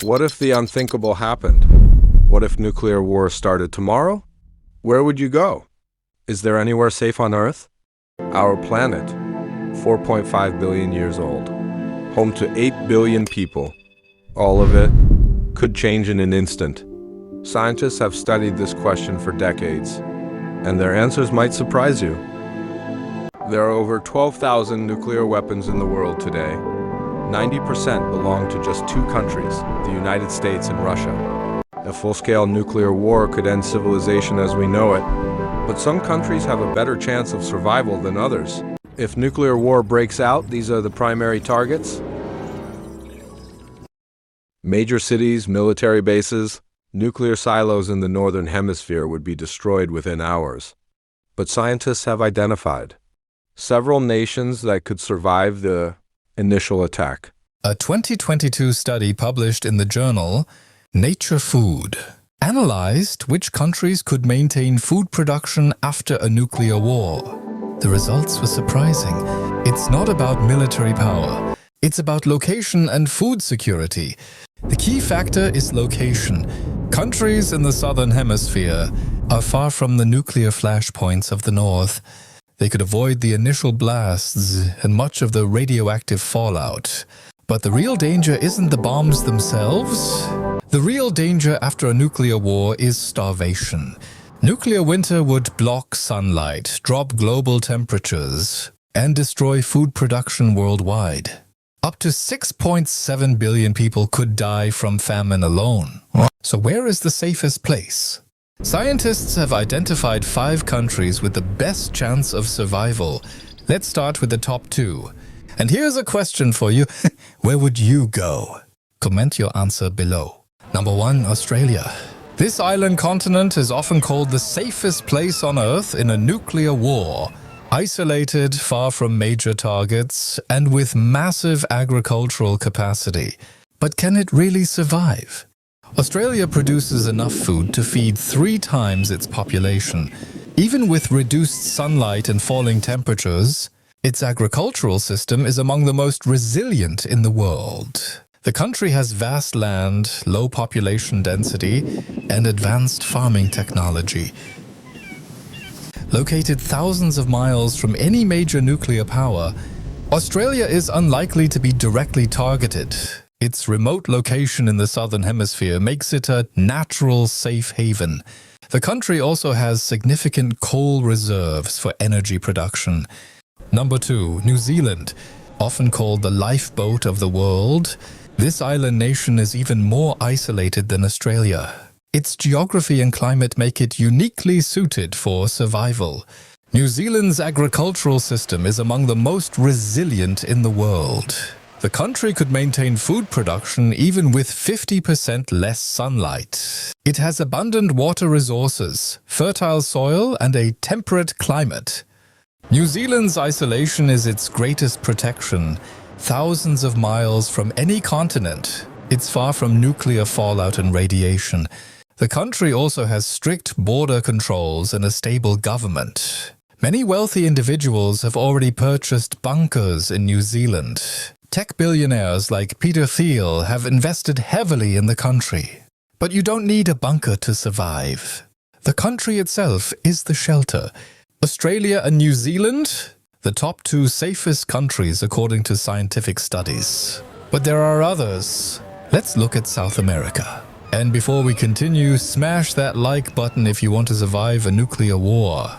What if the unthinkable happened? What if nuclear war started tomorrow? Where would you go? Is there anywhere safe on Earth? Our planet, 4.5 billion years old, home to 8 billion people. All of it could change in an instant. Scientists have studied this question for decades, and their answers might surprise you. There are over 12,000 nuclear weapons in the world today. 90% belong to just two countries, the United States and Russia. A full-scale nuclear war could end civilization as we know it, but some countries have a better chance of survival than others. If nuclear war breaks out, these are the primary targets. Major cities, military bases, nuclear silos in the northern hemisphere would be destroyed within hours. But scientists have identified several nations that could survive the initial attack. A 2022 study published in the journal Nature Food analyzed which countries could maintain food production after a nuclear war. The results were surprising. It's not about military power. It's about location and food security. The key factor is location. Countries in the southern hemisphere are far from the nuclear flashpoints of the north. They could avoid the initial blasts and much of the radioactive fallout. But the real danger isn't the bombs themselves. The real danger after a nuclear war is starvation. Nuclear winter would block sunlight, drop global temperatures, and destroy food production worldwide. Up to 6.7 billion people could die from famine alone. So where is the safest place? Scientists have identified 5 countries with the best chance of survival. Let's start with the top 2. And here's a question for you. Where would you go? Comment your answer below. Number 1, Australia. This island continent is often called the safest place on Earth in a nuclear war. Isolated, far from major targets, and with massive agricultural capacity. But can it really survive? Australia produces enough food to feed 3 times its population. Even with reduced sunlight and falling temperatures, its agricultural system is among the most resilient in the world. The country has vast land, low population density, and advanced farming technology. Located thousands of miles from any major nuclear power, Australia is unlikely to be directly targeted. Its remote location in the southern hemisphere makes it a natural safe haven. The country also has significant coal reserves for energy production. Number 2, New Zealand. Often called the lifeboat of the world, this island nation is even more isolated than Australia. Its geography and climate make it uniquely suited for survival. New Zealand's agricultural system is among the most resilient in the world. The country could maintain food production even with 50% less sunlight. It has abundant water resources, fertile soil, and a temperate climate. New Zealand's isolation is its greatest protection. Thousands of miles from any continent, it's far from nuclear fallout and radiation. The country also has strict border controls and a stable government. Many wealthy individuals have already purchased bunkers in New Zealand. Tech billionaires like Peter Thiel have invested heavily in the country. But you don't need a bunker to survive. The country itself is the shelter. Australia and New Zealand, the top 2 safest countries according to scientific studies. But there are others. Let's look at South America. And before we continue, smash that like button if you want to survive a nuclear war.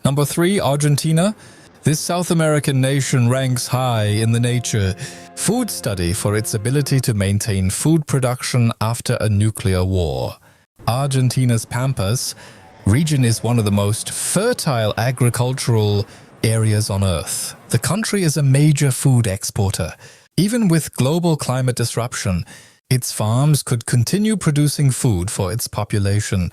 Number 3, Argentina. This South American nation ranks high in the Nature Food study for its ability to maintain food production after a nuclear war. Argentina's Pampas region is one of the most fertile agricultural areas on Earth. The country is a major food exporter. Even with global climate disruption, its farms could continue producing food for its population.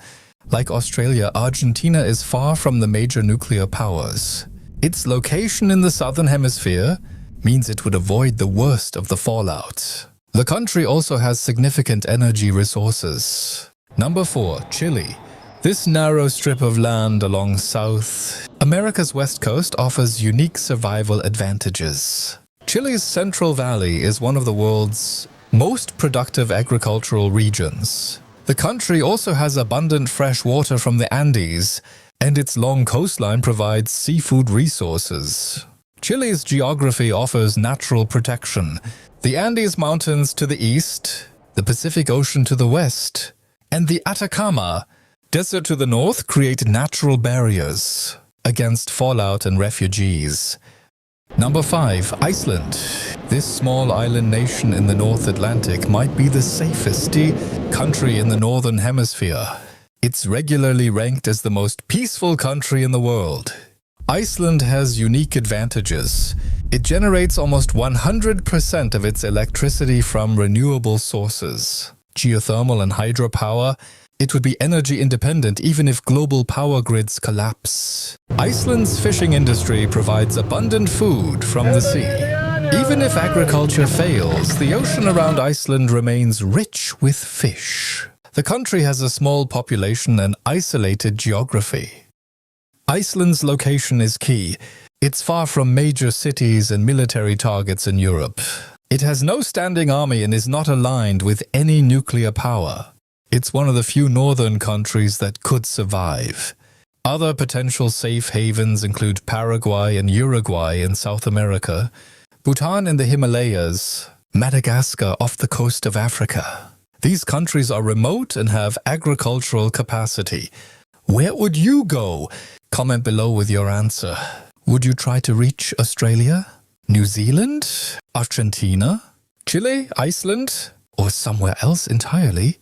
Like Australia, Argentina is far from the major nuclear powers. Its location in the southern hemisphere means it would avoid the worst of the fallout. The country also has significant energy resources. Number 4, Chile. This narrow strip of land along South America's west coast offers unique survival advantages. Chile's Central Valley is one of the world's most productive agricultural regions. The country also has abundant fresh water from the Andes, and its long coastline provides seafood resources. Chile's geography offers natural protection. The Andes Mountains to the east, the Pacific Ocean to the west, and the Atacama Desert to the north create natural barriers against fallout and refugees. Number 5. Iceland. This small island nation in the North Atlantic might be the safest country in the Northern Hemisphere. It's regularly ranked as the most peaceful country in the world. Iceland has unique advantages. It generates almost 100% of its electricity from renewable sources. Geothermal and hydropower. It would be energy independent even if global power grids collapse. Iceland's fishing industry provides abundant food from the sea. Even if agriculture fails, the ocean around Iceland remains rich with fish. The country has a small population and isolated geography. Iceland's location is key. It's far from major cities and military targets in Europe. It has no standing army and is not aligned with any nuclear power. It's one of the few northern countries that could survive. Other potential safe havens include Paraguay and Uruguay in South America, Bhutan in the Himalayas, Madagascar off the coast of Africa. These countries are remote and have agricultural capacity. Where would you go? Comment below with your answer. Would you try to reach Australia, New Zealand, Argentina, Chile, Iceland, or somewhere else entirely?